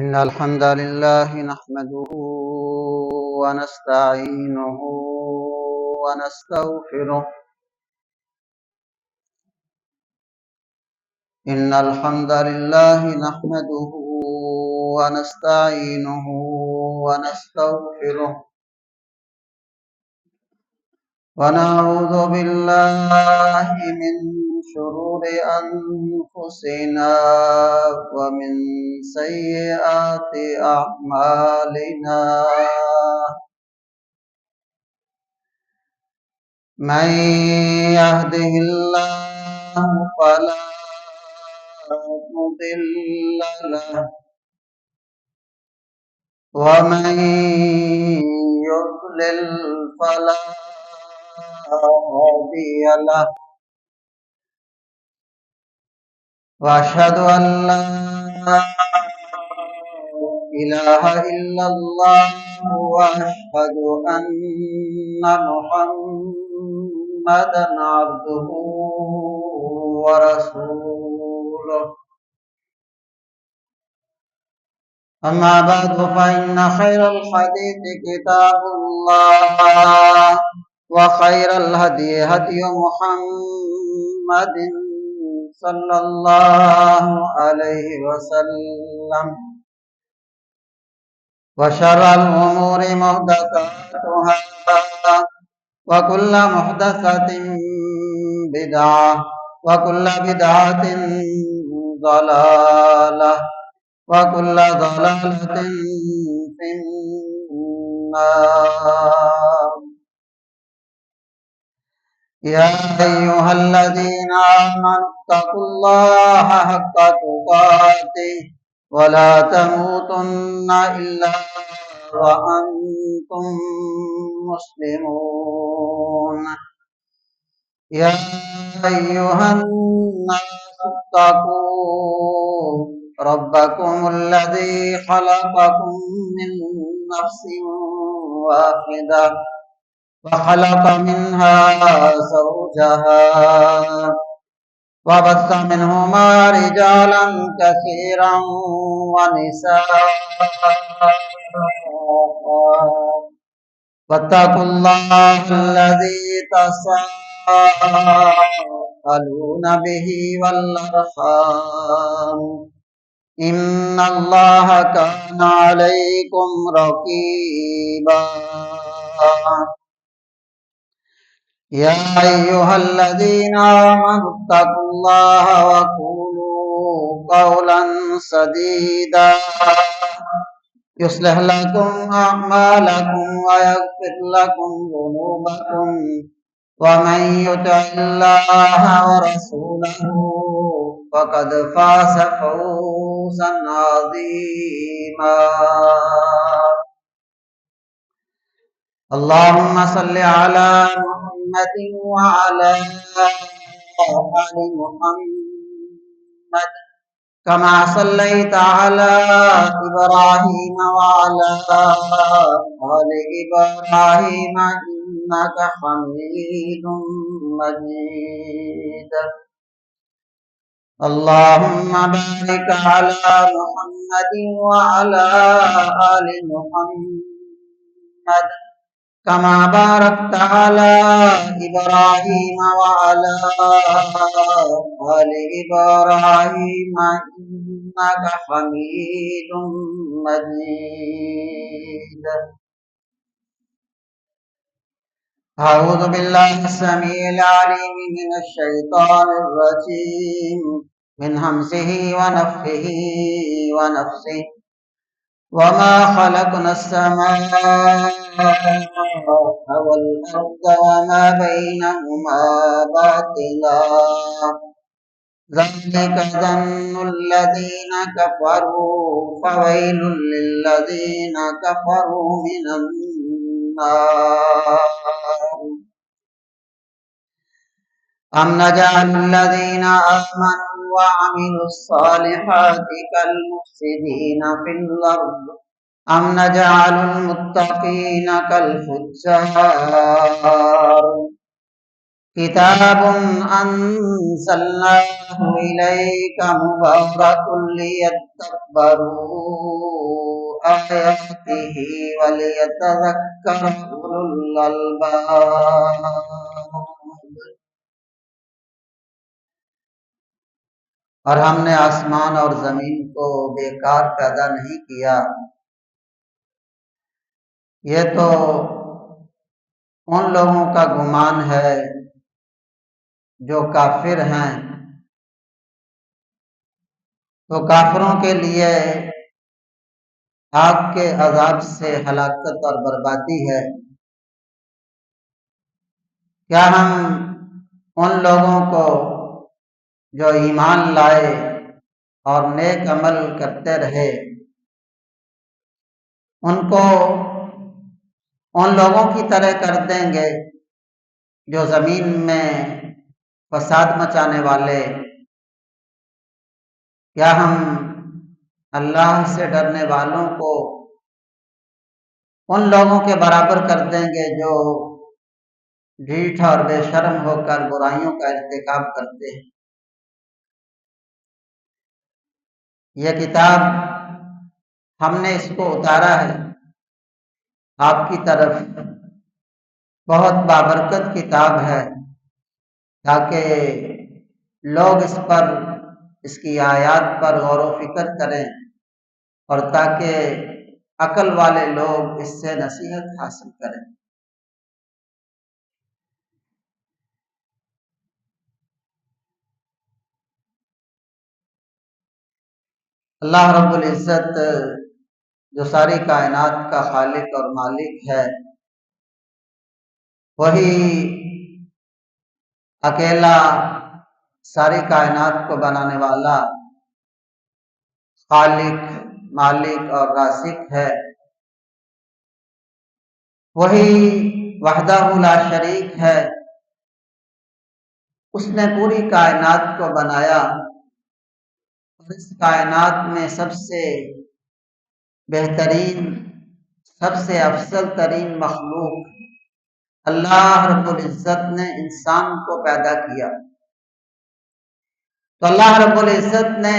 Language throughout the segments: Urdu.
إن الحمد لله نحمده ونستعينه ونستغفره. إن الحمد لله نحمده ونستعينه ونستغفره ونعوذ بالله من شرور أنفسنا ومن سيئات أعمالنا. من يهده الله فلا مضل له ومن يضلل فلا هادي له. وأشهد أن لا إله إلا الله وأشهد أن محمدا عبده ورسوله. أما بعد فإن خير الحديث كتاب الله وخير الهدي هدي محمد صلى الله عليه وسلم وشر الأمور محدثاتها وكل محدثة بدعة وكل بدعة ضلالة وكل ضلالة في النار. يا أيها الذين آمنوا اتقوا الله حق تقاته ولا تموتن إلا وأنتم مسلمون. يا أيها الناس اتقوا ربكم الذي خلقكم من نفس واحدة وخلق منها زوجها وبث منهما رجالا كثيرا ونساء واتقوا الله الذي تساءلون به والأرحام إن الله كان عليكم رقيبا. يا أيها الذين آمنوا اتقوا الله وقولوا قولا سديدا يصلح لكم أعمالكم ويغفر لكم ذنوبكم ومن يطع الله ورسوله فقد فاز فوزا عظيما. اللهم صل على محمد وعلى آل محمد كما صليت على إبراهيم وعلى آل إبراهيم إنك حميد مجيد. اللهم بارك على محمد وعلى آل محمد كما باركت على إبراهيم وعلى آل إبراهيم إنك حميد مجيد. أعوذ بالله السميع العليم من الشيطان الرجيم من همزه ونفخه ونفسه. وما خلقنا السماء والأرض وما بينهما باطلا ذلك ظن الذين كفروا فويل للذين كفروا من النار. أم نجعل الذين آمنوا وعملوا الصالحات كالمفسدين في الأرض أم نجعل المتقين كالفجار. كتاب أنزلناه إليك مبارك ليدبروا آياته وليتذكر أولو الألباب۔ اور ہم نے آسمان اور زمین کو بیکار پیدا نہیں کیا، یہ تو ان لوگوں کا گمان ہے جو کافر ہیں، تو کافروں کے لیے آگ کے عذاب سے ہلاکت اور بربادی ہے۔ کیا ہم ان لوگوں کو جو ایمان لائے اور نیک عمل کرتے رہے، ان کو ان لوگوں کی طرح کر دیں گے جو زمین میں فساد مچانے والے؟ کیا ہم اللہ سے ڈرنے والوں کو ان لوگوں کے برابر کر دیں گے جو ڈھیٹ اور بے شرم ہو کر برائیوں کا ارتکاب کرتے ہیں؟ یہ کتاب ہم نے اس کو اتارا ہے آپ کی طرف، بہت بابرکت کتاب ہے، تاکہ لوگ اس پر، اس کی آیات پر غور و فکر کریں، اور تاکہ عقل والے لوگ اس سے نصیحت حاصل کریں۔ اللہ رب العزت جو ساری کائنات کا خالق اور مالک ہے، وہی اکیلا ساری کائنات کو بنانے والا خالق، مالک اور رازق ہے۔ وہی وحدہ لا شریک ہے، اس نے پوری کائنات کو بنایا، اور اس کائنات میں سب سے بہترین، سب سے افضل ترین مخلوق اللہ رب العزت نے انسان کو پیدا کیا۔ تو اللہ رب العزت نے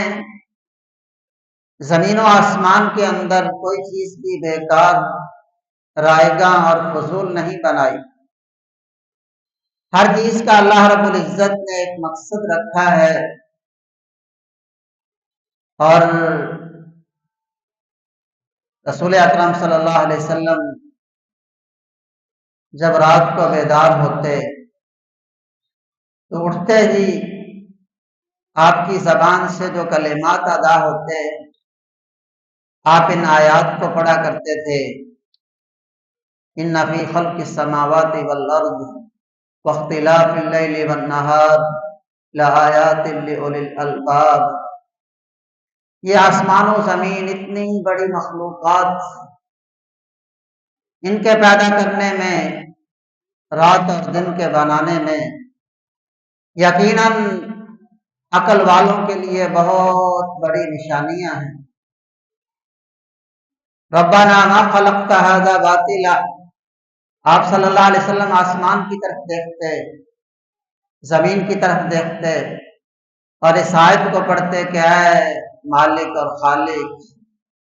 زمین و آسمان کے اندر کوئی چیز بھی بیکار، رائیگاں اور فضول نہیں بنائی۔ ہر چیز کا اللہ رب العزت نے ایک مقصد رکھا ہے، اور رسول اکرم صلی اللہ علیہ وسلم جب رات کو بیدار ہوتے تو اٹھتے ہی آپ کی زبان سے جو کلمات ادا ہوتے، آپ ان آیات کو پڑھا کرتے تھے: ان فی خلق السماوات والارض واختلاف اللیل والنہار لآیات لأولی الالباب۔ یہ آسمان و زمین، اتنی بڑی مخلوقات، ان کے پیدا کرنے میں، رات اور دن کے بنانے میں یقیناً عقل والوں کے لیے بہت بڑی نشانیاں ہیں۔ ربنا ما خلقت هذا باطلا، آپ صلی اللہ علیہ وسلم آسمان کی طرف دیکھتے، زمین کی طرف دیکھتے، اور اس آیت کو پڑھتے کہ اے مالک اور خالق،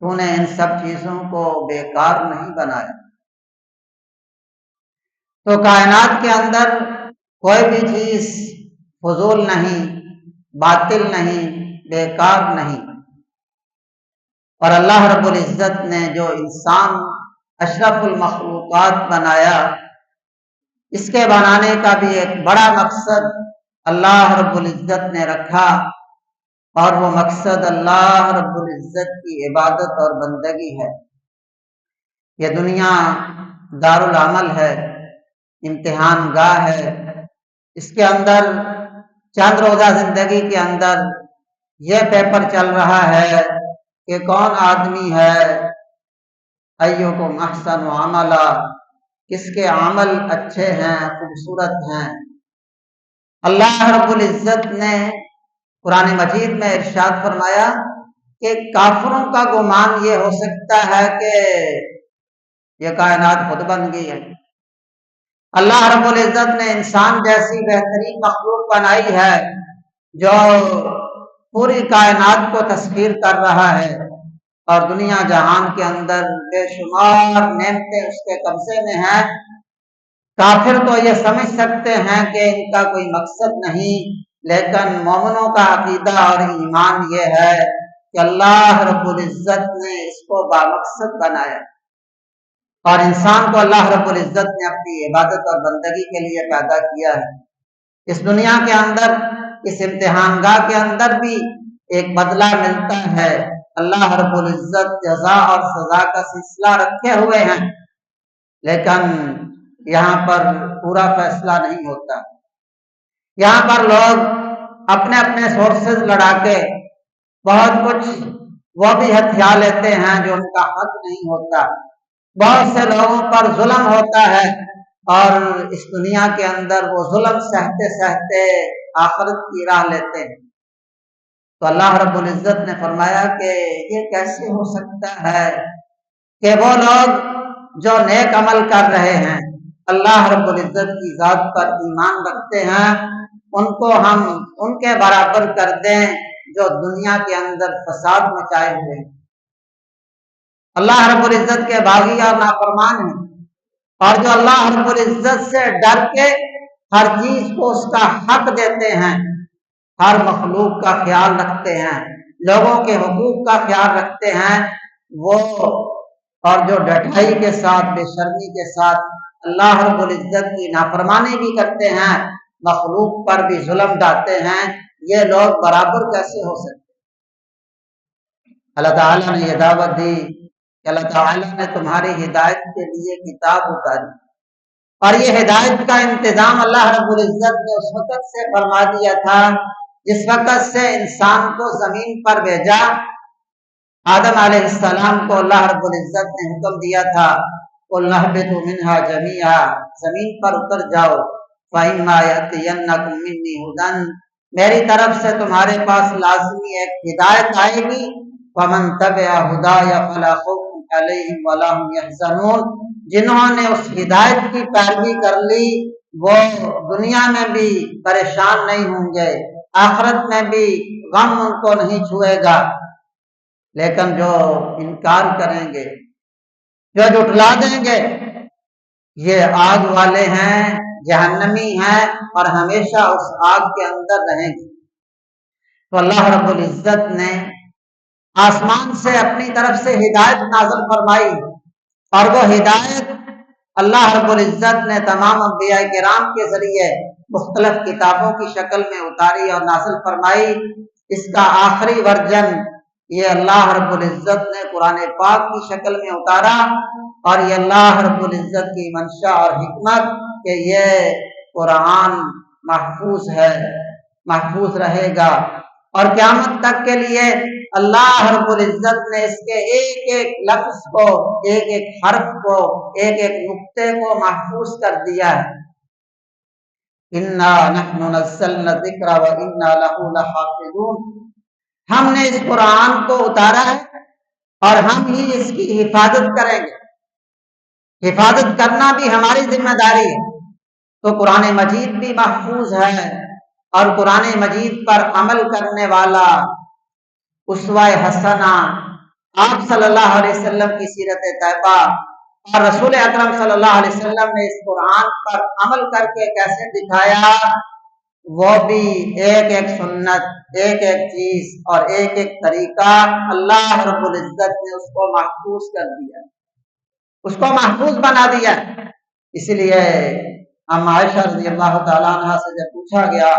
تو نے ان سب چیزوں کو بیکار نہیں بنایا۔ تو کائنات کے اندر کوئی بھی چیز فضول نہیں، باطل نہیں، بیکار نہیں۔ اور اللہ رب العزت نے جو انسان اشرف المخلوقات بنایا، اس کے بنانے کا بھی ایک بڑا مقصد اللہ رب العزت نے رکھا، اور وہ مقصد اللہ رب العزت کی عبادت اور بندگی ہے۔ یہ دنیا دار العمل ہے، امتحان گاہ ہے۔ اس کے اندر چند روزہ زندگی کے اندر یہ پیپر چل رہا ہے کہ کون آدمی ہے ایکم احسن عملا، کس کے عمل اچھے ہیں، خوبصورت ہیں۔ اللہ رب العزت نے قرآن مجید میں ارشاد فرمایا کہ کافروں کا گمان یہ ہو سکتا ہے کہ یہ کائنات خود بن گئی ہے۔ اللہ رب العزت نے انسان جیسی بہترین مخلوق بنائی ہے جو پوری کائنات کو تسخیر کر رہا ہے، اور دنیا جہان کے اندر بے شمار نعمتیں اس کے قبضے میں ہیں، کافر تو یہ سمجھ سکتے ہیں کہ ان کا کوئی مقصد نہیں، لیکن مومنوں کا عقیدہ اور ایمان یہ ہے کہ اللہ رب العزت نے اس کو بامقصد بنایا، اور انسان کو اللہ رب العزت نے اپنی عبادت اور بندگی کے لیے پیدا کیا ہے۔ اس دنیا کے اندر، اس امتحان گاہ کے اندر بھی ایک بدلہ ملتا ہے۔ اللہ رب العزت جزا اور سزا کا سلسلہ رکھے ہوئے ہیں، لیکن یہاں پر پورا فیصلہ نہیں ہوتا۔ یہاں پر لوگ اپنے اپنے سورسز لڑا کے بہت کچھ وہ بھی ہتھیار لیتے ہیں جو ان کا حق نہیں ہوتا۔ بہت سے لوگوں پر ظلم ہوتا ہے اور اس دنیا کے اندر وہ ظلم سہتے سہتے آخرت کی راہ لیتے ہیں۔ تو اللہ رب العزت نے فرمایا کہ یہ کیسے ہو سکتا ہے کہ وہ لوگ جو نیک عمل کر رہے ہیں، اللہ رب العزت کی ذات پر ایمان رکھتے ہیں، ان کو ہم ان کے برابر کر دیں جو دنیا کے اندر فساد مچائے ہوئے ہیں۔ اللہ رب العزت کے باغی اور نافرمان ہیں، اور جو اللہ رب العزت سے ڈر کے ہر چیز کو اس کا حق دیتے ہیں، ہر مخلوق کا خیال رکھتے ہیں، لوگوں کے حقوق کا خیال رکھتے ہیں، وہ اور جو ڈٹائی کے ساتھ، بے شرمی کے ساتھ اللہ رب العزت کی نافرمانی بھی کرتے ہیں، مخلوق پر بھی ظلم ڈالتے ہیں، یہ لوگ برابر کیسے ہو سکتے؟ اللہ تعالیٰ نے یہ دعوت دی کہ اللہ تعالیٰ نے تمہاری ہدایت کے لیے کتاب اتاری، اور یہ ہدایت کا انتظام اللہ رب العزت نے اس وقت سے فرما دیا تھا جس وقت سے انسان کو زمین پر بھیجا۔ آدم علیہ السلام کو اللہ رب العزت نے حکم دیا تھا قُلْ اهْبِطُوا مِنْهَا جَمِيعًا، زمین پر اتر جاؤ، فَإِمَّا يَأْتِيَنَّكُم مِّنِّي هُدًى، میری طرف سے تمہارے پاس لازمی ایک ہدایت آئے گی، فَمَن تَبِعَ هُدَايَ فَلَا خَوْفٌ عَلَيْهِمْ وَلَا هُمْ يَحْزَنُونَ، جنہوں نے اس ہدایت کی پیروی کر لی وہ دنیا میں بھی پریشان نہیں ہوں گے، آخرت میں بھی غم ان کو نہیں چھوئے گا۔ لیکن جو انکار کریں گے، جو جھٹلا دیں گے، یہ آگ والے ہیں، جہنمی ہیں، اور ہمیشہ اس آگ کے اندر رہیں گے۔ تو اللہ رب العزت نے آسمان سے اپنی طرف سے ہدایت نازل فرمائی، اور وہ ہدایت اللہ رب العزت نے تمام انبیاء کرام کے ذریعے مختلف کتابوں کی شکل میں اتاری اور نازل فرمائی۔ اس کا آخری ورژن یہ اللہ رب العزت نے قرآن پاک کی شکل میں اتارا، اور یہ اللہ رب العزت کی منشا اور حکمت کہ یہ قرآن محفوظ ہے، محفوظ رہے گا، اور قیامت تک کے لیے اللہ رب العزت نے اس کے ایک ایک لفظ کو، ایک ایک حرف کو، ایک ایک نقطے کو محفوظ کر دیا ہے۔ اِنَّا نَحْنُ نَزَّلْنَا الذِّكْرَ وَإِنَّا لَهُ لَحَافِظُونَ، ہم نے اس قرآن کو اتارا ہے اور ہم ہی اس کی حفاظت کریں گے۔ حفاظت کرنا بھی ہماری ذمہ داری ہے۔ تو قرآن مجید بھی محفوظ ہے، اور قرآن مجید پر عمل کرنے والا اسوہ حسنہ آپ صلی اللہ علیہ وسلم کی سیرت طیبہ اور رسول اکرم صلی اللہ علیہ وسلم نے اس قرآن پر عمل کر کے کیسے دکھایا، وہ بھی ایک ایک سنت، ایک ایک چیز اور ایک ایک طریقہ اللہ رب العزت نے اس کو محفوظ کر دیا، اس کو محفوظ بنا دیا۔ اس لیے عائشہ رضی اللہ تعالیٰ عنہ سے جب پوچھا گیا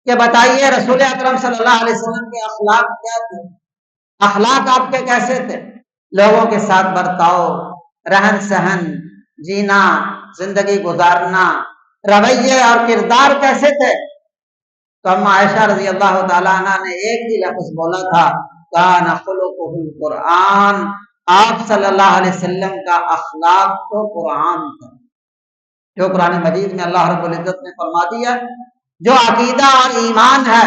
کہ بتائیے رسول اکرم صلی اللہ علیہ وسلم کے اخلاق کیا تھے، اخلاق آپ کے کیسے تھے، لوگوں کے ساتھ برتاؤ، رہن سہن، جینا، زندگی گزارنا، رویے اور کردار کیسے تھے؟ تو اما عائشہ رضی اللہ تعالیٰ عنہ نے ایک ہی لفظ بولا تھا، کان خلقہ القرآن، آپ صلی اللہ علیہ وسلم کا اخلاق تو قرآن تھا۔ جو قرآن مجید میں اللہ رب العزت نے فرما دیا، جو عقیدہ اور ایمان ہے،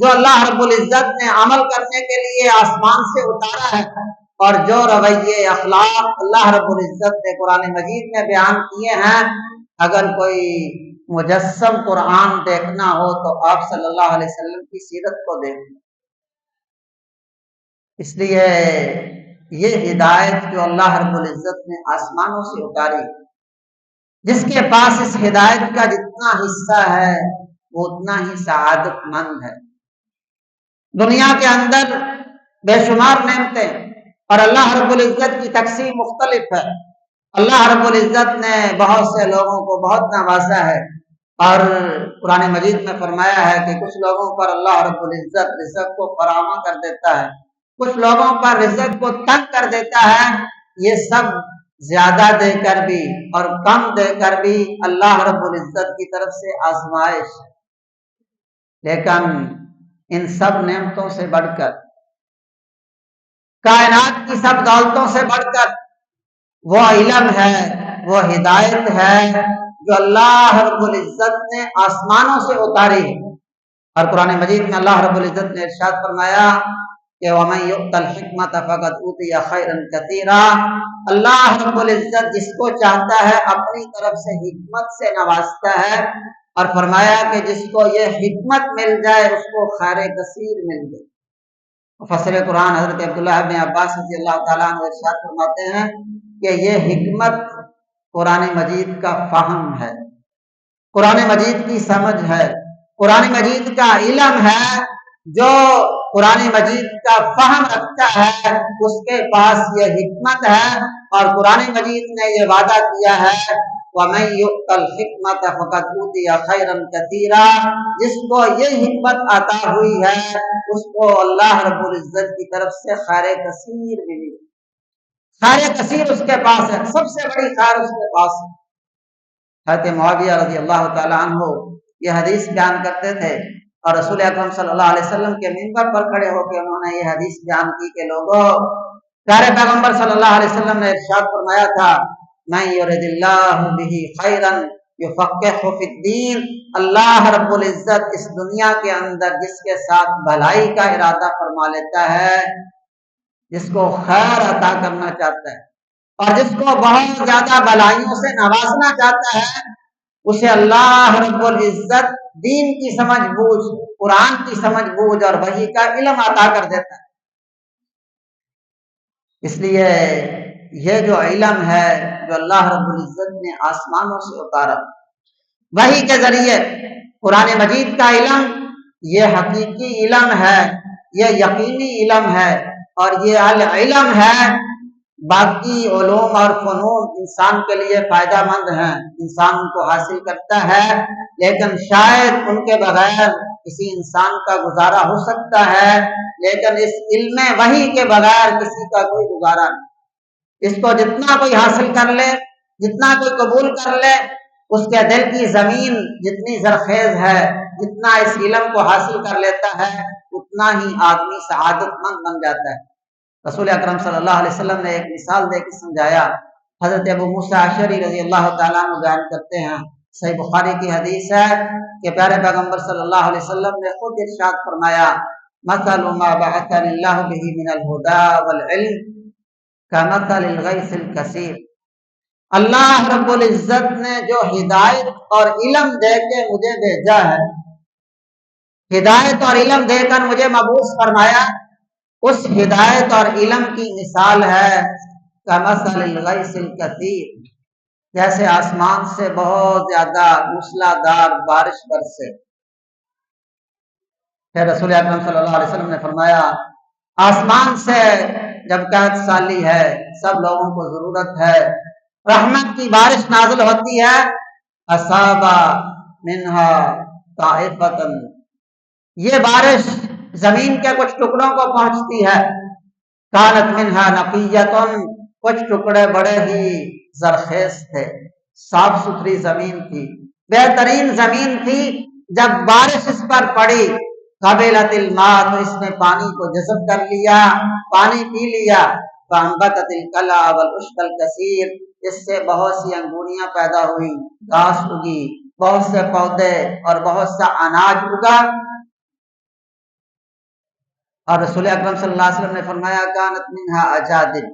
جو اللہ رب العزت نے عمل کرنے کے لیے آسمان سے اتارا ہے، اور جو رویے اخلاق اللہ رب العزت نے قرآن مجید میں بیان کیے ہیں، اگر کوئی مجسم قرآن دیکھنا ہو تو آپ صلی اللہ علیہ وسلم کی سیرت کو دیکھیں۔ اس لیے یہ ہدایت جو اللہ رب العزت نے آسمانوں سے اتاری، جس کے پاس اس ہدایت کا جتنا حصہ ہے وہ اتنا ہی سعادت مند ہے۔ دنیا کے اندر بے شمار نعمتیں اور اللہ رب العزت کی تقسیم مختلف ہے۔ اللہ رب العزت نے بہت سے لوگوں کو بہت نوازا ہے، اور قرآن مجید میں فرمایا ہے کہ کچھ لوگوں پر اللہ رب العزت رزق کو فراہم کر دیتا ہے، کچھ لوگوں پر رزق کو تنگ کر دیتا ہے۔ یہ سب زیادہ دے کر بھی اور کم دے کر بھی اللہ رب العزت کی طرف سے آزمائش ہے، لیکن ان سب نعمتوں سے بڑھ کر، کائنات کی سب دولتوں سے بڑھ کر وہ علم ہے، وہ ہدایت ہے جو اللہ رب العزت نے آسمانوں سے اتاری ہے۔ اور قرآن مجید میں اللہ رب العزت نے ارشاد فرمایا کہ وَمَن يُؤْتَ الْحِكْمَةَ فَقَدْ أُوتِيَ خَيْرًا كَثِيرًا، اللہ رب العزت جس کو چاہتا ہے اپنی طرف سے حکمت سے نوازتا ہے، اور فرمایا کہ جس کو یہ حکمت مل جائے اس کو خیر کثیر مل جائے۔ مفسر قرآن حضرت عبداللہ بن عباس رضی اللہ تعالیٰ عنہ ارشاد فرماتے ہیں کہ یہ حکمت قرآن مجید کا فہم ہے، قرآن مجید کی سمجھ ہے، قرآن مجید کا علم ہے۔ جو قرآن مجید کا فہم رکھتا ہے اس کے پاس یہ حکمت ہے، اور قرآن مجید نے یہ وعدہ کیا ہے وَمَن يُؤْتَ الْحِكْمَةَ فَقَدْ أُوتِيَ خَيْرًا كَثِيرًا، جس کو یہ حکمت عطا ہوئی ہے اس کو اللہ رب العزت کی طرف سے خیر کثیر ملی، خیر کثیر اس کے پاس ہے، سب سے بڑی خیر اس کے پاس ہے۔ حضرت معاویہ رضی اللہ تعالیٰ عنہ یہ حدیث بیان کرتے تھے، اور رسول اکرم صلی اللہ علیہ وسلم کے منبر پر کھڑے ہو کے انہوں نے یہ حدیث بیان کی کہ لوگوں، پیارے پیغمبر صلی اللہ علیہ وسلم نے ارشاد فرمایا تھا مَن يُرِدِ اللَّهُ بِهِ خَيْرًا يُفَقِّهْهُ فِي الدِّينِ، اللہ رب العزت اس دنیا کے اندر جس کے ساتھ بھلائی کا ارادہ فرما لیتا ہے، جس کو خیر عطا کرنا چاہتا ہے اور جس کو بہت زیادہ بھلائیوں سے نوازنا چاہتا ہے، اسے اللہ رب العزت دین کی سمجھ بوجھ، قرآن کی سمجھ بوجھ اور وحی کا علم عطا کر دیتا ہے۔ اس لیے یہ جو علم ہے جو اللہ رب العزت نے آسمانوں سے اتارا وحی کے ذریعے، قرآن مجید کا علم، یہ حقیقی علم ہے، یہ یقینی علم ہے، اور یہ العلم ہے۔ باقی علوم اور فنون انسان کے لیے فائدہ مند ہیں، انسان ان کو حاصل کرتا ہے، لیکن شاید ان کے بغیر کسی انسان کا گزارا ہو سکتا ہے، لیکن اس علم وحی کے بغیر کسی کا کوئی گزارا نہیں۔ اس کو جتنا کوئی حاصل کر لے، جتنا کوئی قبول کر لے، اس کے دل کی زمین جتنی زرخیز ہے، جتنا اس علم کو حاصل کر لیتا ہے اتنا ہی آدمی سعادت مند بن جاتا ہے۔ رسول اکرم صلی اللہ علیہ وسلم نے ایک مثال دے کے سمجھایا۔ حضرت ابو موسیٰ اشعری رضی اللہ تعالیٰ عنہ بیان کرتے ہیں، صحیح بخاری کی حدیث ہے کہ پیارے پیغمبر صلی اللہ علیہ وسلم نے خود ارشاد فرمایا مثل ما بعثني الله به من الهدى والعلم كمثل الغيث الكثير، اللہ رب العزت نے جو ہدایت اور علم دے کے مجھے بھیجا ہے، ہدایت اور علم دے کر مجھے مبعوث فرمایا، اس ہدایت اور علم کی مثال ہے کمثل الغیث الکثیر، جیسے آسمان سے بہت زیادہ موسلادھار بارش برسے۔ پھر رسول اکرم صلی اللہ علیہ وسلم نے فرمایا آسمان سے جب قحط سالی ہے، سب لوگوں کو ضرورت ہے، رحمت کی بارش نازل ہوتی ہے، اصابا منہا طائفتن، یہ بارش زمین کے کچھ ٹکڑوں کو پہنچتی ہے، کانت منہا نقیتن، کچھ ٹکڑے بڑے ہی زرخیز تھے، صاف ستھری زمین تھی، بہترین زمین تھی، جب بارش اس پر پڑی قبلت الماء، تو اس نے پانی کو جذب کر لیا، پانی پی لیا، فانبتت الکلأ والعشب الکثیر، اس سے بہت سی انگوریاں پیدا ہوئی، گھاس اگی، بہت سے پودے اور بہت سا اناج اگا۔ اور رسول اکرم صلی اللہ علیہ وسلم نے فرمایا کانت منہا اجادب،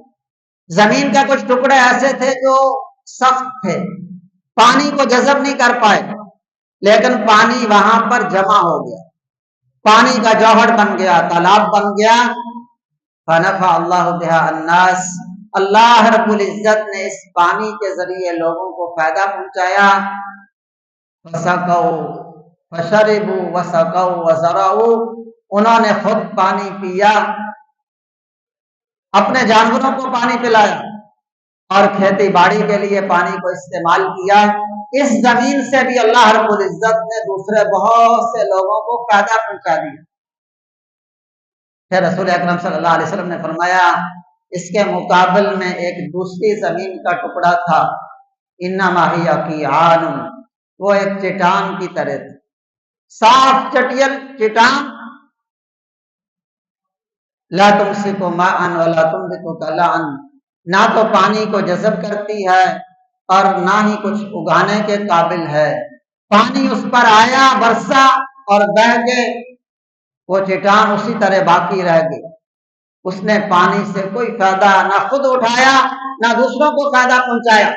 زمین کے کچھ ٹکڑے ایسے تھے جو سخت تھے، پانی کو جذب نہیں کر پائے، لیکن پانی وہاں پر جمع ہو گیا، پانی کا جوہر بن گیا، تالاب بن گیا، فنفع اللہ بہا الناس، اللہ رب العزت نے اس پانی کے ذریعے لوگوں کو فائدہ پہنچایا. فسقوا فشربوا وسقوا وزرعوا، انہوں نے خود پانی پیا، اپنے جانوروں کو پانی پلایا اور کھیتی باڑی کے لیے پانی کو استعمال کیا. اس زمین سے بھی اللہ رب العزت نے دوسرے بہت سے لوگوں کو فائدہ پہنچا دیا. پھر رسول اکرم صلی اللہ علیہ وسلم نے فرمایا اس کے مقابل میں ایک دوسری زمین کا ٹکڑا تھا، انما ہی قیعان، وہ ایک چٹان کی طرح تھی، صاف چٹیل چٹان، لا تمسک ماء ولا تنبت کلاء، نہ تو پانی کو جذب کرتی ہے اور نہ ہی کچھ اگانے کے قابل ہے. پانی اس پر آیا، برسا اور بہہ کے وہ چٹان اسی طرح باقی رہ گئی. اس نے پانی سے کوئی فائدہ نہ خود اٹھایا نہ دوسروں کو فائدہ پہنچایا.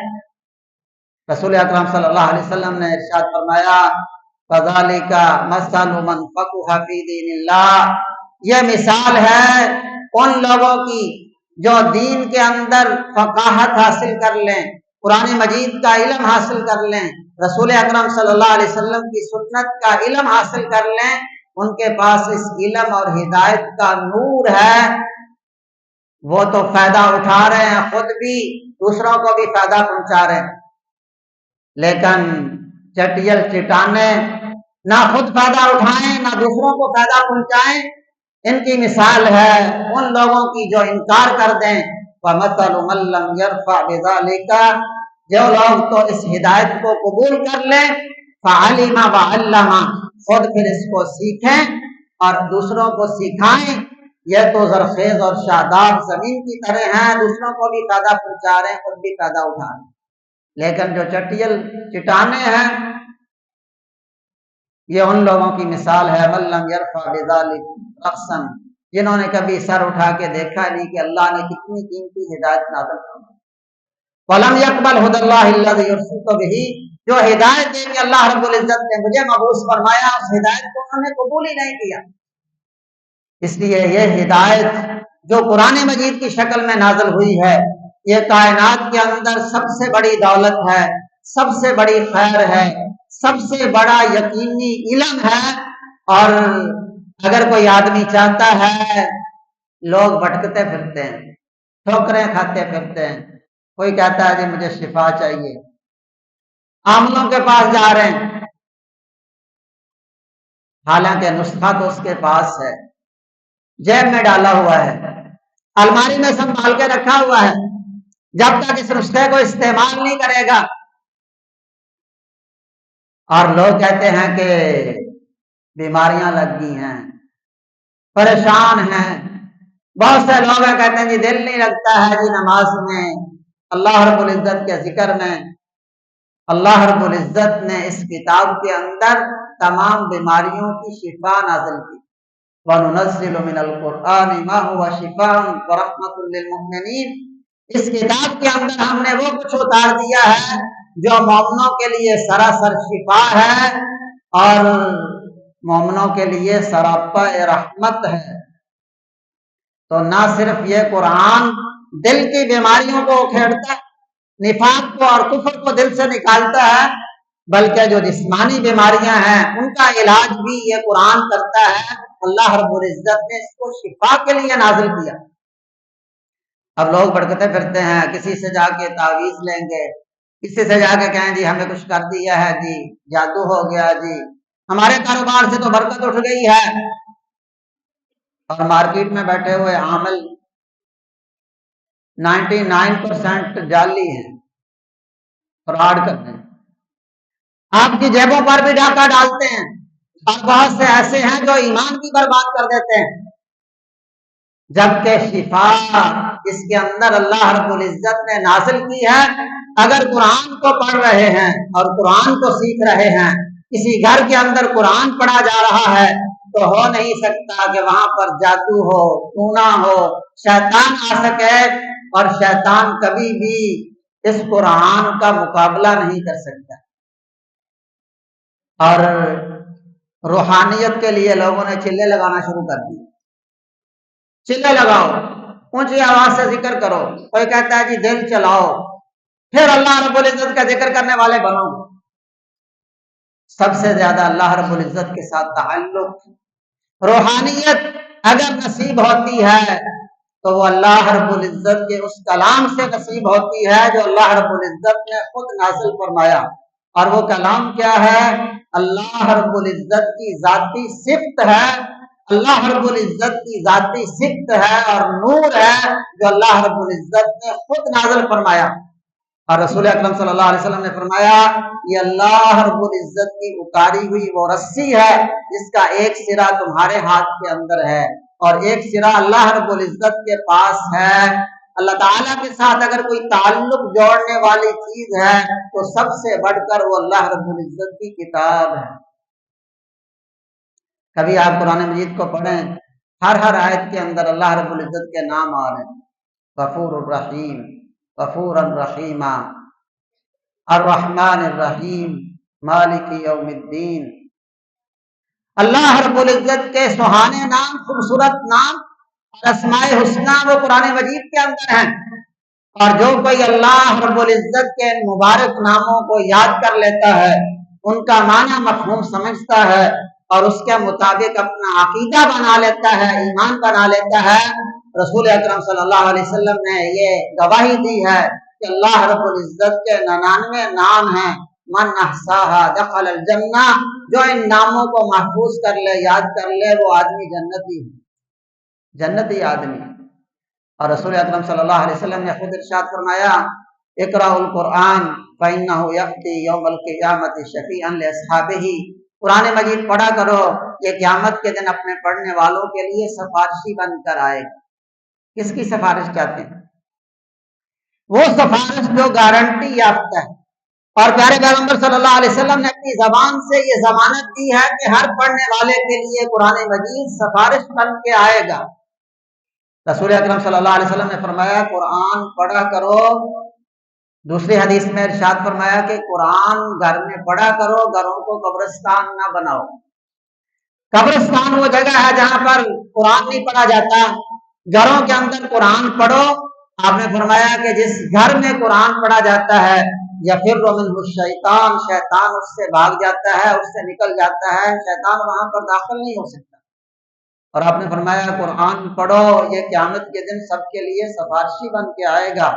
رسول اکرم صلی اللہ علیہ وسلم نے ارشاد فرمایا فذالک مثل من فقہ فی دین اللہ، یہ مثال ہے ان لوگوں کی جو دین کے اندر فقاہت حاصل کر لیں، قرآن مجید کا علم حاصل کر لیں، رسول اکرم صلی اللہ علیہ وسلم کی سنت کا علم حاصل کر لیں. ان کے پاس اس علم اور ہدایت کا نور ہے، وہ تو فائدہ اٹھا رہے ہیں، خود بھی دوسروں کو بھی فائدہ پہنچا رہے ہیں. لیکن چٹیل چٹانے نہ خود فائدہ اٹھائیں نہ دوسروں کو فائدہ پہنچائیں، ان کی مثال ہے ان لوگوں کی جو انکار کر دیں. وَمَثَلُ مَن لَّمْ يَرْفَعْ بِذَلِكَ، جو لوگ تو اس ہدایت کو قبول کر لیں، فَعَلِمَ وَعَلَّمَ، خود پھر اس کو سیکھیں اور دوسروں کو سکھائیں. یہ تو زرخیز اور شاداب زمین کی طرح ہیں، دوسروں کو بھی فائدہ پہنچا رہے ہیں، خود بھی فائدہ اٹھا رہے ہیں. لیکن جو چٹیل چٹانے ہیں یہ ان لوگوں کی مثال ہے من لم یرفع بذلک رأسا، جنہوں نے کبھی سر اٹھا کے دیکھا نہیں کہ اللہ نے کتنی قیمتی ہدایت نازل فرمائی. ولم یقبل ھدی اللہ الذی ارسلت بہ، جو ہدایت دے کے اللہ رب العزت نے مجھے مبعوث فرمایا اس ہدایت کو انہوں نے قبول ہی نہیں کیا. اس لیے یہ ہدایت جو قرآن مجید کی شکل میں نازل ہوئی ہے، یہ کائنات کے اندر سب سے بڑی دولت ہے، سب سے بڑی خیر ہے، سب سے بڑا یقینی علم ہے. اور اگر کوئی آدمی چاہتا ہے، لوگ بھٹکتے پھرتے ہیں، ٹھوکریں کھاتے پھرتے ہیں، کوئی کہتا ہے جی مجھے شفا چاہیے، عاملوں کے پاس جا رہے ہیں، حالانکہ نسخہ تو اس کے پاس ہے، جیب میں ڈالا ہوا ہے، الماری میں سنبھال کے رکھا ہوا ہے، جب تک اس نسخے کو استعمال نہیں کرے گا. اور لوگ کہتے ہیں کہ بیماریاں لگ گئی ہیں، پریشان ہیں. بہت سے لوگ ہیں کہتے ہیں جی دل نہیں لگتا ہے جی نماز میں، اللہ رب العزت کے ذکر میں. اللہ رب العزت نے اس کتاب کے اندر تمام بیماریوں کی شفا نازل کی. وَنُنَزِّلُ مِنَ الْقُرْآنِ مَا هُوَ شِفَاءٌ وَرَحْمَةٌ لِّلْمُؤْمِنِينَ، اس کتاب کے اندر ہم نے وہ کچھ اتار دیا ہے جو مومنوں کے لیے سراسر شفا ہے اور مومنوں کے لیے سراپا رحمت ہے. تو نہ صرف یہ قرآن دل کی بیماریوں کو اکھیڑتا ہے، نفاق کو اور کفر کو دل سے نکالتا ہے، بلکہ جو جسمانی بیماریاں ہیں ان کا علاج بھی یہ قرآن کرتا ہے. اللہ رب العزت نے اس کو شفا کے لیے نازل کیا. اب لوگ بھٹکتے پھرتے ہیں، کسی سے جا کے تعویذ لیں گے، کسی سے جا کے کہیں جی ہمیں کچھ کر دیا ہے، جی جادو ہو گیا، جی ہمارے کاروبار سے تو برکت اٹھ گئی ہے. اور مارکیٹ میں بیٹھے ہوئے عامل 99% جعلی ہیں، فراڈ کرتے ہیں، آپ کی جیبوں پر بھی ڈاکہ ڈالتے ہیں. اور بہت سے ایسے ہیں جو ایمان کی برباد کر دیتے ہیں. جبکہ شفا اس کے اندر اللہ رب العزت نے نازل کی ہے. اگر قرآن کو پڑھ رہے ہیں اور قرآن کو سیکھ رہے ہیں، کسی گھر کے اندر قرآن پڑھا جا رہا ہے تو ہو نہیں سکتا کہ وہاں پر جادو ہو، ٹونا ہو، شیطان آ سکے. اور شیطان کبھی بھی اس قرآن کا مقابلہ نہیں کر سکتا. اور روحانیت کے لیے لوگوں نے چلے لگانا شروع کر دی، چلے لگاؤ، اونچی آواز سے ذکر کرو، کوئی کہتا ہے جی دل چلاؤ، پھر اللہ رب العزت کا ذکر کرنے والے بنو۔ سب سے زیادہ اللہ رب العزت کے ساتھ تعلق، روحانیت اگر نصیب ہوتی ہے تو وہ اللہ رب العزت کے اس کلام سے نصیب ہوتی ہے جو اللہ رب العزت نے خود نازل فرمایا۔ اور وہ کلام کیا ہے؟ اللہ رب العزت کی ذاتی صفت ہے، اللہ رب العزت کی ذاتی صفت ہے اور نور ہے جو اللہ رب العزت نے خود نازل فرمایا۔ اور رسول اکرم صلی اللہ علیہ وسلم نے فرمایا یہ اللہ رب العزت کی اتاری ہوئی وہ رسی ہے جس کا ایک سرا تمہارے ہاتھ کے اندر ہے اور ایک سرا اللہ رب العزت کے پاس ہے۔ اللہ تعالیٰ کے ساتھ اگر کوئی تعلق جوڑنے والی چیز ہے تو سب سے بڑھ کر وہ اللہ رب العزت کی کتاب ہے۔ کبھی آپ قرآن مجید کو پڑھیں، ہر آیت کے اندر اللہ رب العزت کے نام آ رہے ہیں، غفور الرحیم، غفور الرحیم، الرحمن الرحیم، مالک یوم الدین۔ اللہ رب العزت کے سہانے نام، خوبصورت نام اور اسماء حسنہ وہ قرآن مجید کے اندر ہیں، اور جو کوئی اللہ رب العزت کے مبارک ناموں کو یاد کر لیتا ہے، ان کا معنی مفہوم سمجھتا ہے اور اس کے مطابق اپنا عقیدہ بنا لیتا ہے، ایمان بنا لیتا ہے، رسول اکرم صلی اللہ علیہ وسلم نے یہ گواہی دی ہے کہ اللہ رب العزت کے 99 نام ہیں، من احصاها دخل الجنہ، جو ان ناموں کو محفوظ کر لے، یاد کر لے، وہ آدمی جنتی آدمی۔ اور رسول اکرم صلی اللہ علیہ وسلم نے خود ارشاد فرمایا اقرأ القرآن فإنه يأتي يوم القیامة شفیعا لأصحابہ، قرآن مجید پڑھا کرو، یہ قیامت کے دن اپنے پڑھنے والوں کے لیے سفارشی بن کر آئے گا۔ کس کی سفارش چاہتے ہیں؟ وہ سفارش جو گارنٹی یافتہ ہے، اور پیارے پیغمبر صلی اللہ علیہ وسلم نے اپنی زبان سے یہ ضمانت دی ہے کہ ہر پڑھنے والے کے لیے قرآن مجید سفارش بن کے آئے گا۔ رسول اکرم صلی اللہ علیہ وسلم نے فرمایا قرآن پڑھا کرو، دوسری حدیث میں ارشاد فرمایا کہ قرآن گھر میں پڑھا کرو، گھروں کو قبرستان نہ بناؤ۔ قبرستان وہ جگہ ہے جہاں پر قرآن نہیں پڑھا جاتا، گھروں کے اندر قرآن پڑھو۔ آپ نے فرمایا کہ جس گھر میں قرآن پڑھا جاتا ہے یا پھر شیطان اس سے بھاگ جاتا ہے، اس سے نکل جاتا ہے، شیطان وہاں پر داخل نہیں ہو سکتا۔ اور آپ نے فرمایا قرآن پڑھو، یہ قیامت کے دن سب کے لیے سفارشی بن کے آئے گا۔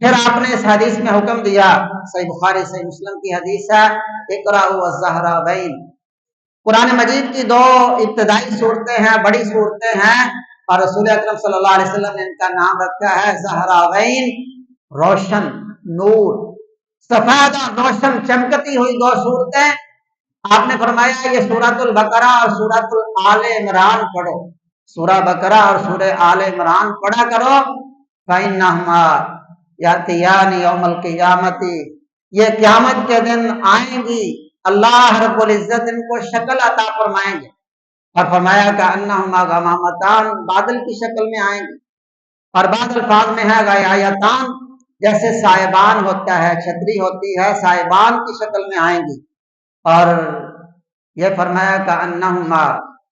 پھر آپ نے اس حدیث میں حکم دیا، صحیح بخاری صحیح مسلم کی حدیث ہے، اقرأوا الزہراوین، قرآن مجید کی 2 ابتدائی صورتیں ہیں، بڑی صورتیں ہیں، اور رسول اکرم صلی اللہ علیہ وسلم نے ان کا نام رکھا ہے زہراوین، روشن، نور، سفید اور روشن چمکتی ہوئی 2 صورتیں۔ آپ نے فرمایا یہ سورۃ البقرہ اور سورۃ آل عمران پڑھو، سورہ بقرہ اور سورہ آل عمران پڑھا کرو، فإنہما یاتیان یوم القیامت، یہ قیامت کے دن آئیں گی، اللہ رب العزت ان کو شکل عطا فرمائیں گے، اور فرمایا کہ انہما غمامتان، بادل کی شکل میں آئیں گے، اور بعض الفاظ میں ہے غیایتان، جیسے سائبان ہوتا ہے، چھتری ہوتی ہے، سائبان کی شکل میں آئیں گی۔ اور یہ فرمایا کہ انہما،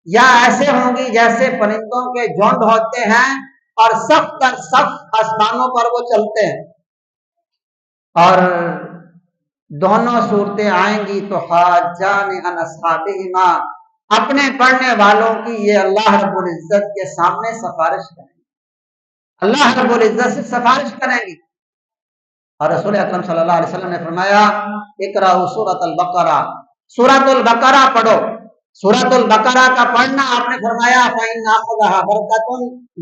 یا ایسے ہوں گی جیسے پرندوں کے جھنڈ ہوتے ہیں اور صف در صف آسمانوں پر وہ چلتے ہیں، اور دونوں صورتیں آئیں گی تو حاجان عن اصحابہما، اپنے پڑھنے والوں کی یہ اللہ رب العزت کے سامنے سفارش کریں گے، اللہ رب العزت سے سفارش کریں گی۔ اور رسول اکرم صلی اللہ علیہ وسلم نے فرمایا اقرأوا سورۃ البقرہ، سورۃ البقرہ پڑھو۔ سورۃ البقرہ کا پڑھنا آپ نے فرمایا فإن أخذها برکۃ،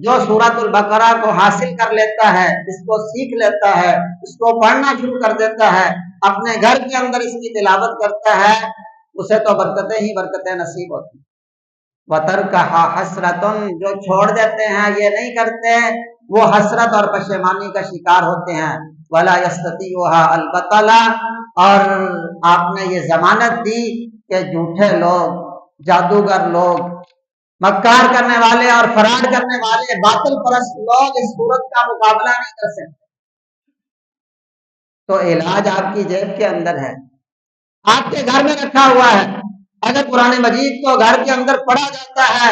جو سورۃ البقرہ کو حاصل کر لیتا ہے، اس کو سیکھ لیتا ہے، اس کو پڑھنا شروع کر دیتا ہے، اپنے گھر کے اندر اس کی تلاوت کرتا ہے، اسے تو برکتیں ہی برکتیں نصیب ہوتی ہیں۔ وَتَرْكَهَا حَسْرَةٌ، جو چھوڑ دیتے ہیں، یہ نہیں کرتے، وہ حسرت اور پشیمانی کا شکار ہوتے ہیں۔ وَلَا يَسْتَطِيعُهَا الْبَطَلَ، اور آپ نے یہ ضمانت دی کہ جھوٹے لوگ، جادوگر لوگ، مکار کرنے والے اور فراڈ کرنے والے، باطل پرست لوگ اس صورت کا مقابلہ نہیں کر سکتے۔ تو علاج آپ کی جیب کے اندر ہے، آپ کے گھر میں رکھا ہوا ہے۔ اگر قرآن مجید کو گھر کے اندر پڑھا جاتا ہے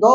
2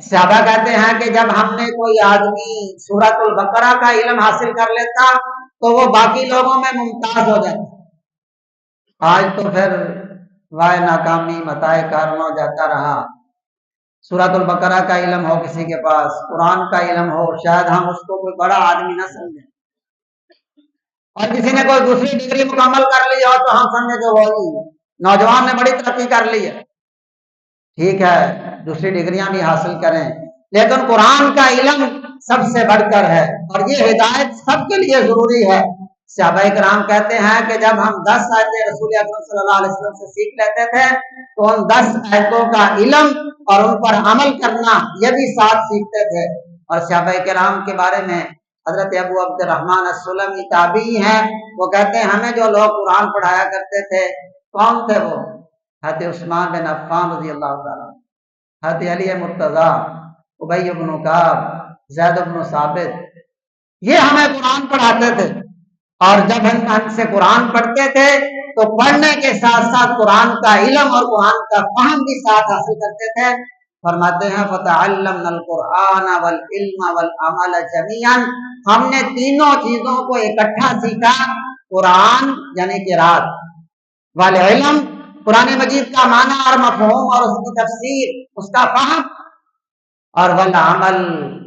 صحابہ کہتے ہیں کہ جب ہم نے کوئی آدمی سورۃ البقرہ کا علم حاصل کر لیتا تو وہ باقی لوگوں میں ممتاز ہو جاتا۔ آج تو پھر وائے ناکامی متائے کارواں جاتا رہا۔ سورۃ البقرہ کا علم ہو کسی کے پاس، قرآن کا علم ہو، شاید ہم اس کو کوئی بڑا آدمی نہ سمجھیں، اور کسی نے کوئی دوسری ڈگری مکمل کر لی ہو تو ہم سمجھیں کہ وہی نوجوان نے بڑی ترقی کر لی ہے۔ ٹھیک ہے، دوسری ڈگریاں بھی حاصل کریں، لیکن قرآن کا علم سب سے بڑھ کر ہے، اور یہ ہدایت سب کے لیے ضروری ہے۔ صحابہ کرام کہتے ہیں کہ جب ہم 10 آیتیں رسول اکرم صلی اللہ علیہ وسلم سے سیکھ لیتے تھے تو ان 10 آیتوں کا علم اور ان پر عمل کرنا یہ بھی ساتھ سیکھتے تھے۔ اور صحابہ کرام کے بارے میں حضرت ابو عبد الرحمن السلمی تابعی ہیں، وہ کہتے ہیں ہمیں جو لوگ قرآن پڑھایا کرتے تھے کون تھے وہ؟ حضرت عثمان بن عفان رضی اللہ تعالیٰ، حضرت علی مرتضیٰ، ابی بن کعب، زید بن ثابت، یہ ہمیں قرآن پڑھاتے تھے۔ اور جب ہم سے قرآن پڑھتے تھے تو پڑھنے کے ساتھ ساتھ قرآن کا علم اور قرآن کا فہم بھی ساتھ حاصل کرتے تھے۔ فرماتے ہیں فَتَعَلَّمْنَا الْقُرْآنَ وَالْعِلْمَ وَالْعَمَلَ جَمِيعًا، ہم نے تینوں چیزوں کو اکٹھا سیکھا، قرآن یعنی قرات، والعلم قرآن مجید کا معنی اور مفہوم اور اس کی تفسیر، اس کا فہم، اور والعمل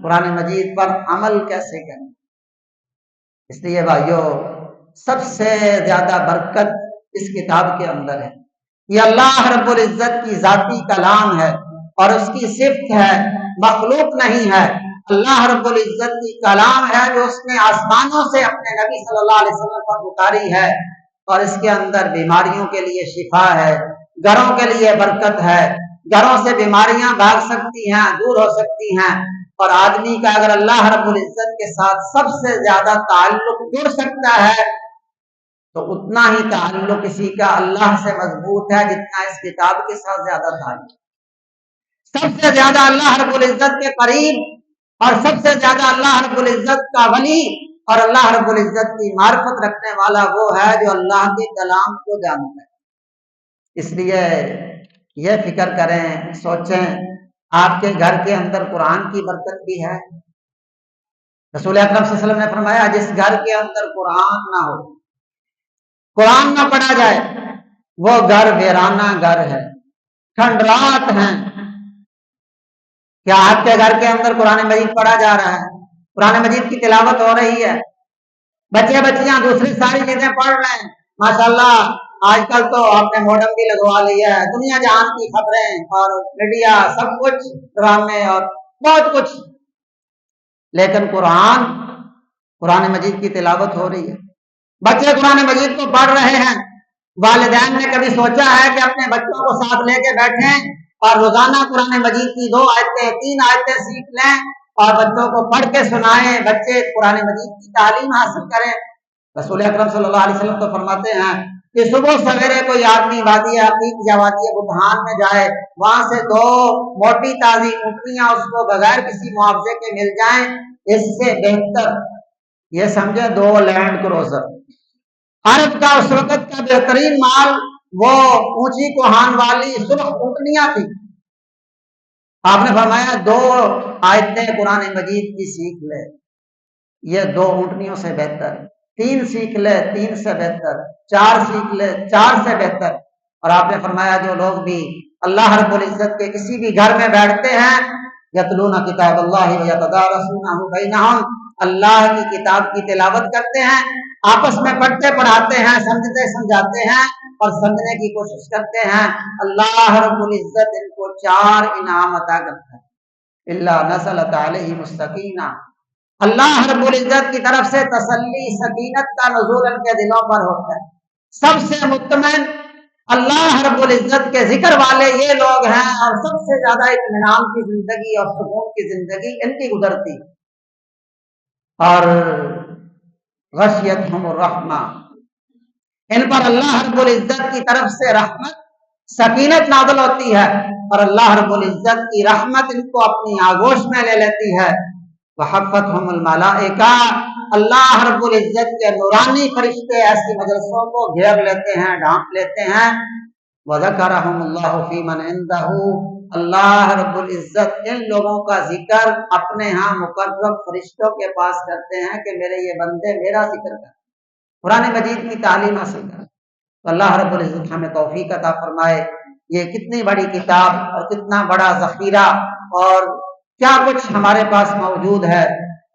قرآن مجید پر عمل کیسے کریں۔ اس لیے بھائیو سب سے زیادہ برکت اس کتاب کے اندر ہے۔ یہ اللہ رب العزت کی ذاتی کلام ہے اور اس کی صفت ہے، مخلوق نہیں ہے۔ اللہ رب العزت کی کلام ہے جو اس نے آسمانوں سے اپنے نبی صلی اللہ علیہ وسلم پر اتاری ہے، اور اس کے اندر بیماریوں کے لیے شفا ہے، گھروں کے لیے برکت ہے، گھروں سے بیماریاں بھاگ سکتی ہیں، دور ہو سکتی ہیں، اور آدمی کا اگر اللہ رب العزت کے ساتھ سب سے زیادہ تعلق جڑ سکتا ہے تو اتنا ہی تعلق کسی کا اللہ سے مضبوط ہے جتنا اس کتاب کے ساتھ زیادہ تعلق۔ سب سے زیادہ اللہ رب العزت کے قریب اور سب سے زیادہ اللہ رب العزت کا ولی اور اللہ رب العزت کی معرفت رکھنے والا وہ ہے جو اللہ کے کلام کو جانتا ہے۔ اس لیے یہ فکر کریں، سوچیں، آپ کے گھر کے اندر قرآن کی برکت بھی ہے۔ رسول اکرم صلی اللہ علیہ وسلم نے فرمایا جس گھر کے اندر قرآن نہ ہو، قرآن نہ پڑھا جائے، وہ گھر ویرانہ گھر ہے، کھنڈرات ہیں۔ کیا آپ کے گھر کے اندر قرآن مجید پڑھا جا رہا ہے؟ قرآن مجید کی تلاوت ہو رہی ہے؟ بچے بچیاں دوسری ساری چیزیں پڑھ رہے ہیں؟ ماشاءاللہ آج کل تو آپ نے ماڈم بھی لگوا لیا ہے، دنیا جہان کی خبریں اور میڈیا سب کچھ، ڈرامے اور بہت کچھ، لیکن قرآن مجید کی تلاوت ہو رہی ہے، بچے قرآن مجید کو پڑھ رہے ہیں۔ والدین نے کبھی سوچا ہے کہ اپنے بچوں کو ساتھ لے کے بیٹھیں اور روزانہ قرآن مجید کی 2 آیتیں 3 آیتیں سیکھ لیں اور بچوں کو پڑھ کے سنائیں، بچے قرآن مجید کی تعلیم حاصل کریں؟ رسول اکرم صلی اللہ علیہ وسلم تو فرماتے ہیں کہ صبح سویرے کوئی آدمی وادی عقیق یا وادی بطحان میں جائے، وہاں سے 2 موٹی تازی اونٹنیاں اس کو بغیر کسی معاوضے کے مل جائیں، اس سے بہتر یہ سمجھے 2 لینڈ کروزر۔ عرب کا اس وقت کا بہترین مال وہ اونچی کوہان والی سرخ اونٹنیاں تھی۔ آپ نے فرمایا 2 آیتیں قرآن مجید کی سیکھ لے، یہ 2 اونٹنیوں سے بہتر، 3 سیکھ لے 3 سے بہتر، 4 سیکھ لے 4 سے بہتر۔ اور آپ نے فرمایا جو لوگ بھی اللہ رب العزت کے کسی بھی گھر میں بیٹھتے ہیں، یتلون کتاب اللہ ویتدارسونہ بینہم، اللہ کی کتاب کی تلاوت کرتے ہیں، آپس میں پڑھتے پڑھاتے ہیں، سمجھتے سمجھاتے ہیں اور سمجھنے کی کوشش کرتے ہیں، اللہ رب العزت ان کو 4 انعام عطا کرتا ہے۔ الا نزلت علیہم السکینہ، اللہ رب العزت کی طرف سے تسلی سکینت کا نزول ان کے دلوں پر ہوتا ہے۔ سب سے مطمئن اللہ رب العزت کے ذکر والے یہ لوگ ہیں، اور سب سے زیادہ اطمینان کی زندگی اور سکون کی زندگی ان کی گزرتی۔ اور غشیتہم الرحمہ، ان پر اللہ رب العزت کی طرف سے رحمت سکینت نازل ہوتی ہے، اور اللہ رب العزت کی رحمت ان کو اپنی آغوش میں لے لیتی ہے۔ وحفتہم الملائکہ، اللہ رب العزت کے نورانی فرشتے ایسی مجلسوں کو گھیر لیتے ہیں، ڈھانپ لیتے ہیں۔ وذکرہم اللہ فی من عندہ، اللہ رب العزت ان لوگوں کا ذکر اپنے ہاں مقرب فرشتوں کے پاس کرتے ہیں کہ میرے یہ بندے میرا ذکر کر، قرآن مجید کی تعلیم حاصل کر۔ تو اللہ رب العزت ہمیں توفیق عطا فرمائے۔ یہ کتنی بڑی کتاب اور کتنا بڑا ذخیرہ اور کیا کچھ ہمارے پاس موجود ہے،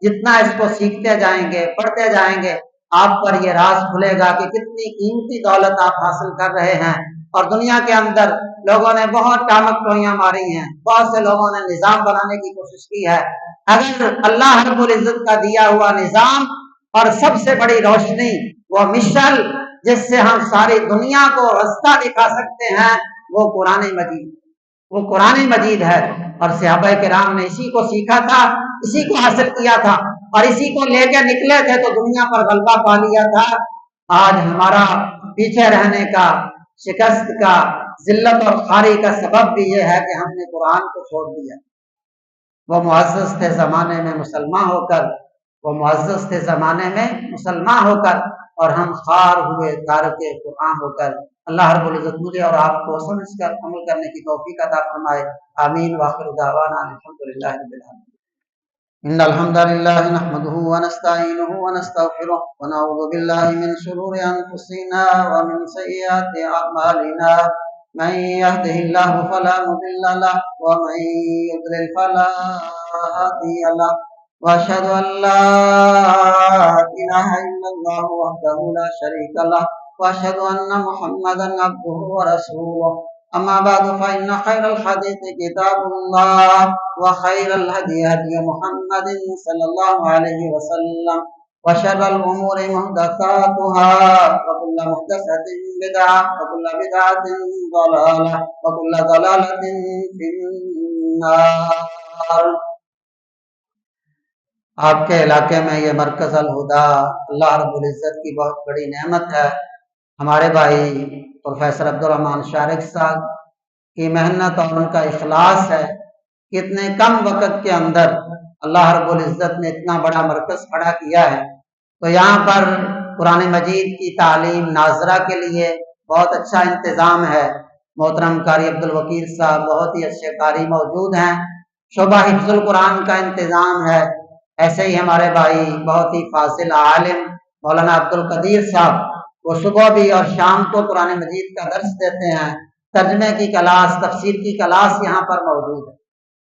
جتنا اس کو سیکھتے جائیں گے، پڑھتے جائیں گے، آپ پر یہ راز کھلے گا کہ کتنی قیمتی دولت آپ حاصل کر رہے ہیں۔ اور دنیا کے اندر لوگوں نے بہت ٹامک ٹوئیاں ماری ہیں، بہت سے لوگوں نے نظام بنانے کی کوشش کی ہے۔ اگر اللہ رب العزت کا دیا ہوا نظام اور سب سے بڑی روشنی، وہ مشل جس سے ہم ساری دنیا کو رستہ دکھا سکتے ہیں، وہ قرآن مجید، وہ قرآن مجید ہے۔ اور صحابہ کرام نے اسی کو سیکھا تھا، اسی کو حاصل کیا تھا اور اسی کو لے کے نکلے تھے تو دنیا پر غلبہ پا لیا تھا۔ آج ہمارا پیچھے رہنے کا، شکست کا، ذلت اور خواری کا سبب بھی یہ ہے کہ ہم نے قرآن کو چھوڑ دیا۔ وہ معزز تھے زمانے میں مسلمان ہو کر، وہ معزز تھے زمانے میں مسلمان ہو کر، اور ہم خوار ہوئے تارک قرآن ہو کر۔ اللہ رب العزت مجھے اور آپ کو سمجھ کر عمل کرنے کی توفیق عطا فرمائے۔ آمین وآخر دعوانا الحمدللہ رب العالمین۔ ان الحمد لله نحمده ونستعينه ونستغفره ونعوذ بالله من شرور انفسنا ومن سيئات اعمالنا، من يهده الله فلا مضل له ومن يضلل فلا هادي له، واشهد ان لا اله الا الله وحده لا شريك له، واشهد ان محمدا عبده ورسوله، اما بعد فان خير الحديث كتاب الله، وخير الهدي هدي محمد صلى الله عليه وسلم، وشر الامور محدثاتها، وكل محدثة بدعة، وكل بدعة ضلالة، وكل ضلالة في النار۔ آپ کے علاقے میں یہ مرکز الہدا اللہ رب العزت کی بہت بڑی نعمت ہے۔ ہمارے بھائی پروفیسر عبدالرحمن شارق صاحب کی محنت اور ان کا اخلاص ہے کہ اتنے کم وقت کے اندر اللہ رب العزت نے اتنا بڑا مرکز کھڑا کیا ہے۔ تو یہاں پر قرآن مجید کی تعلیم ناظرہ کے لیے بہت اچھا انتظام ہے۔ محترم قاری عبدالوکیل صاحب بہت ہی اچھے قاری موجود ہیں۔ شعبہ حفظ القرآن کا انتظام ہے۔ ایسے ہی ہمارے بھائی بہت ہی فاضل عالم مولانا عبدالقدیر صاحب، وہ صبح بھی اور شام کو قرآن مجید کا درس دیتے ہیں۔ ترجمے کی کلاس، تفسیر کی کلاس یہاں پر موجود ہے۔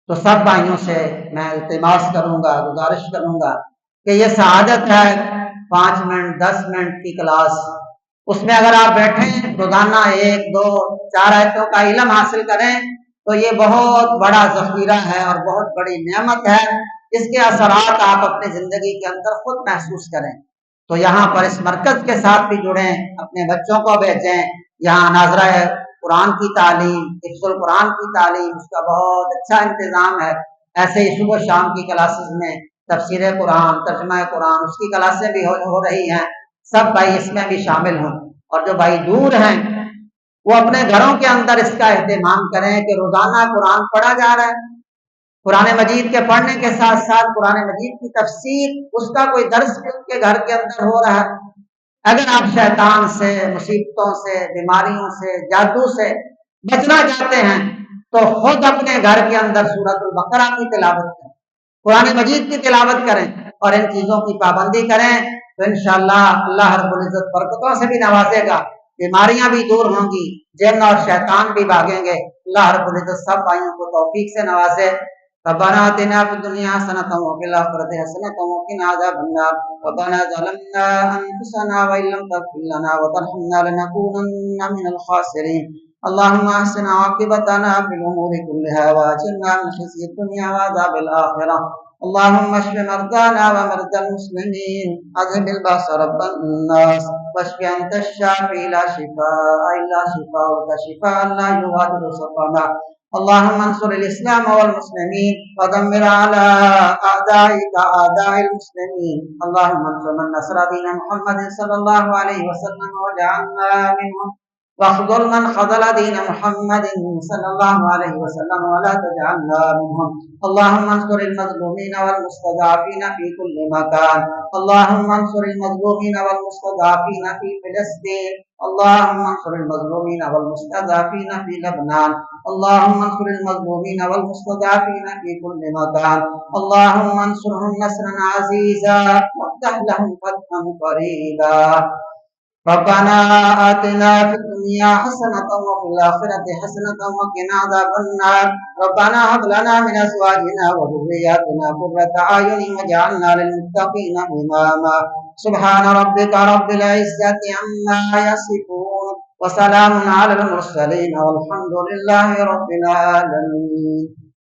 تو سب بھائیوں سے میں التماس کروں گا، گزارش کروں گا کہ یہ سعادت ہے 5 منٹ 10 منٹ کی کلاس، اس میں اگر آپ بیٹھیں روزانہ 1 2 4 آیتوں کا علم حاصل کریں تو یہ بہت بڑا ذخیرہ ہے اور بہت بڑی نعمت ہے۔ اس کے اثرات آپ اپنی زندگی کے اندر خود محسوس کریں۔ تو یہاں پر اس مرکز کے ساتھ بھی جڑیں، اپنے بچوں کو بھیجیں۔ یہاں ناظرہ قرآن کی تعلیم، حفظ القرآن کی تعلیم، اس کا بہت اچھا انتظام ہے۔ ایسے ہی صبح شام کی کلاسز میں تفسیر قرآن، ترجمہ قرآن، اس کی کلاسیں بھی ہو رہی ہیں۔ سب بھائی اس میں بھی شامل ہوں، اور جو بھائی دور ہیں وہ اپنے گھروں کے اندر اس کا اہتمام کریں کہ روزانہ قرآن پڑھا جا رہا ہے۔ قرآن مجید کے پڑھنے کے ساتھ ساتھ قرآن مجید کی تفسیر، اس کا کوئی درس بھی ان کے گھر کے اندر ہو رہا ہے۔ اگر آپ شیطان سے، مصیبتوں سے، بیماریوں سے، جادو سے بچنا چاہتے ہیں تو خود اپنے گھر کے اندر سورۃ البقرہ کی تلاوت کریں، قرآن مجید کی تلاوت کریں اور ان چیزوں کی پابندی کریں تو انشاءاللہ اللہ رب العزت برکتوں سے بھی نوازے گا، بیماریاں بھی دور ہوں گی، جن اور شیطان بھی بھاگیں گے۔ اللہ رب العزت سب بھائیوں کو توفیق سے نوازے۔ ربنا آتنا فی الدنیا حسنۃ وفی الآخرۃ حسنۃ وقنا عذاب النار۔ ربنا ظلمنا انفسنا وان لم تغفر لنا وترحمنا لنكونن من الخاسرين۔ اللهم احسن عاقبتنا في الامور كلها واجرنا من خزي الدنيا وعذاب الاخره۔ اللهم اشف مرضانا ومرضى المسلمين، اذهب الباس رب الناس، واشف انت الشافي لا شفاء الا شفاءك شفاء لا يغادر سقما۔ اللهم انصر الاسلام والمسلمين ودمر على اعدائك اعداء المسلمين۔ اللهم انصر من نصر دين محمد صلى الله عليه وسلم واجعلنا منهم واخذل من خذل دين محمد صلى الله عليه وسلم ولا تجعلنا منهم. اللهم انصر المظلومين والمستضعفين في كل مكان. اللهم انصر المظلومين والمستضعفين في فلسطين. اللهم انصر المظلومين والمستضعفين في لبنان. اللهم انصر المظلومين والمستضعفين في كل مكان. اللهم انصرهم نصرا عزيزا وافتح لهم فتحا قريبا. ربنا آتنا في الدنيا حسنة وفي الآخرة حسنة وقنا عذاب النار. ربنا هب لنا من أزواجنا وذرياتنا قرة أعين واجعلنا للمتقين إماما. سبحان ربك رب العزة عما يصفون وسلام على المرسلين والحمد لله رب العالمين.